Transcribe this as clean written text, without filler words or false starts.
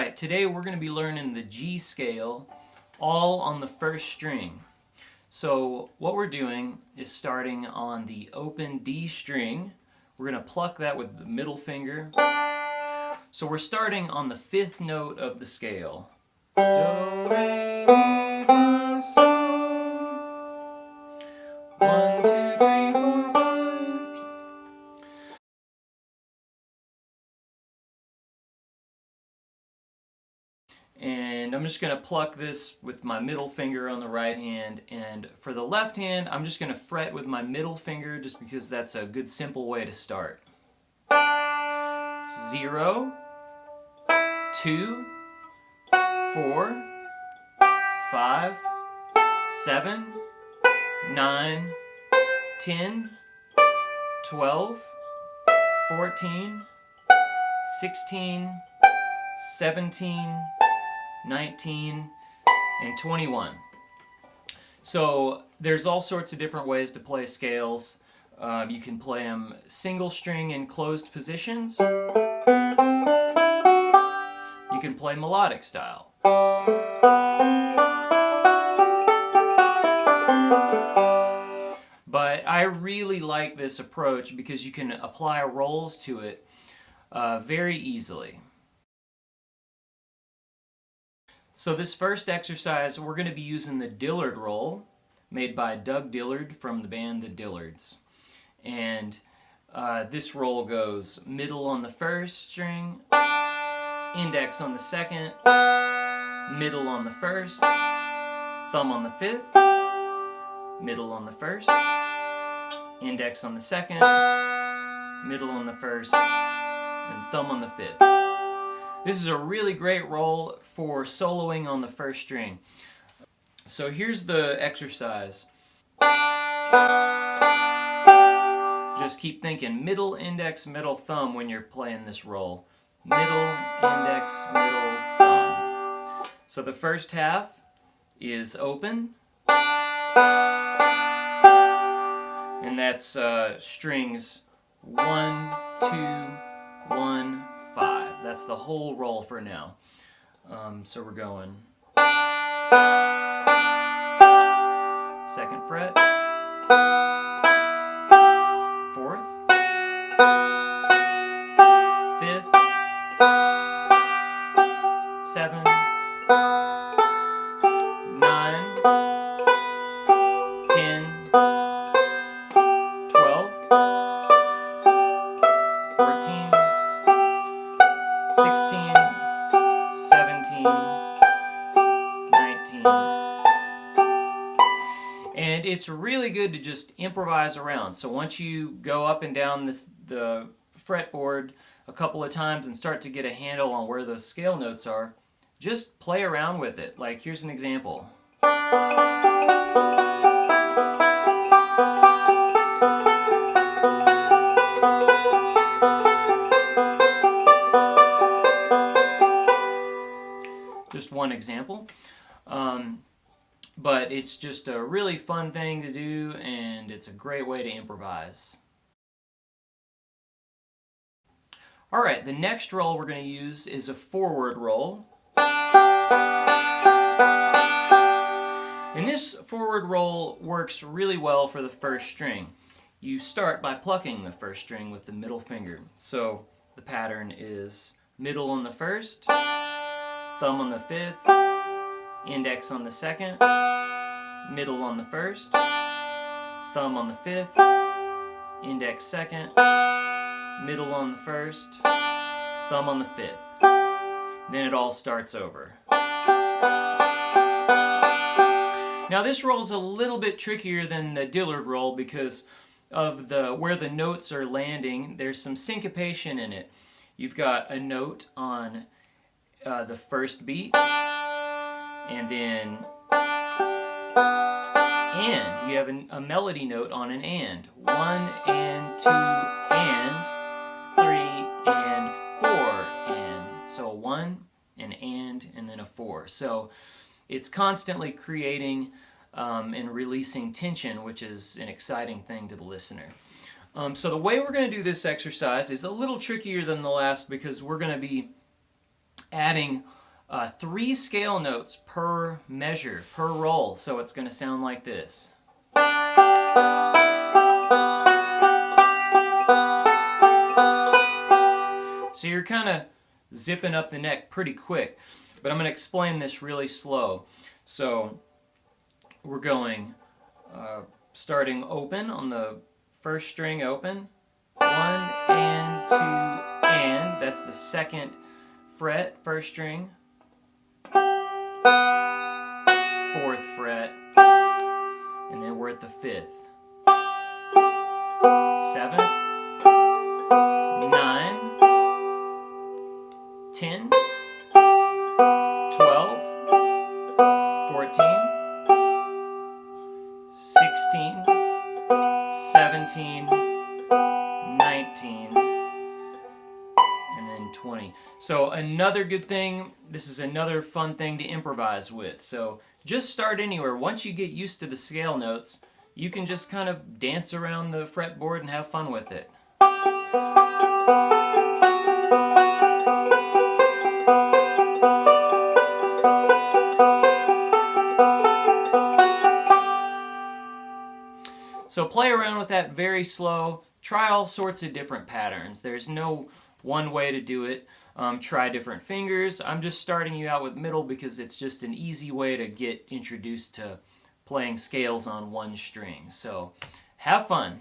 Alright, today we're going to be learning the G scale all on the first string. So what we're doing is starting on the open D string. We're going to pluck that with the middle finger. So we're starting on the fifth note of the scale. Do, re, mi, fa, sol. 1, 2, 3, 4, 5. And I'm just going to pluck this with my middle finger on the right hand, and for the left hand I'm just going to fret with my middle finger just because that's a good simple way to start. It's 0, 2, 4, 5, 7, 9, 10, 12, 14, 16, 17, 19, and 21. So there's all sorts of different ways to play scales. You can play them single string in closed positions. You can play melodic style. But I really like this approach because you can apply rolls to it very easily. So this first exercise, we're going to be using the Dillard roll, made by Doug Dillard from the band The Dillards. And this roll goes middle on the first string, index on the second, middle on the first, thumb on the fifth, middle on the first, index on the second, middle on the first, and thumb on the fifth. This is a really great roll for soloing on the first string. So here's the exercise. Just keep thinking middle, index, middle, thumb when you're playing this roll. Middle, index, middle, thumb. So the first half is open. And that's strings 1, 2, 1, 5. That's the whole roll for now. So we're going second fret, fourth, fifth, 7, 9, 10, 12, 14, 16, 17, 19. And it's really good to just improvise around. So once you go up and down the fretboard a couple of times and start to get a handle on where those scale notes are, just play around with it. Like here's an example. Just one example. But it's just a really fun thing to do, and it's a great way to improvise. Alright, the next roll we're going to use is a forward roll. And this forward roll works really well for the first string. You start by plucking the first string with the middle finger. So the pattern is middle on the first, thumb on the fifth, index on the second, middle on the first, thumb on the fifth, index second, middle on the first, thumb on the fifth. Then it all starts over. Now this roll is a little bit trickier than the Dillard roll because of where the notes are landing. There's some syncopation in it. You've got a note on the first beat, and then and. You have a melody note on an and. 1 and 2 and 3 and 4 and. So 1, an and then a 4. So it's constantly creating and releasing tension, which is an exciting thing to the listener. So the way we're going to do this exercise is a little trickier than the last because we're going to be adding 3 scale notes per measure, per roll. So it's going to sound like this. So you're kind of zipping up the neck pretty quick, but I'm going to explain this really slow. So we're going starting open on the first string open, 1 and 2 and, that's the 2nd fret, 1st string, 4th fret, and then we're at the 5th, 7th, 9, 10, 12, 14, 16, 17, 19, and then 20. So another good thing, this is another fun thing to improvise with. So just start anywhere. Once you get used to the scale notes, you can just kind of dance around the fretboard and have fun with it. So play around with that very slow. Try all sorts of different patterns. There's no one way to do it. Try different fingers. I'm just starting you out with middle because it's just an easy way to get introduced to playing scales on one string. So have fun.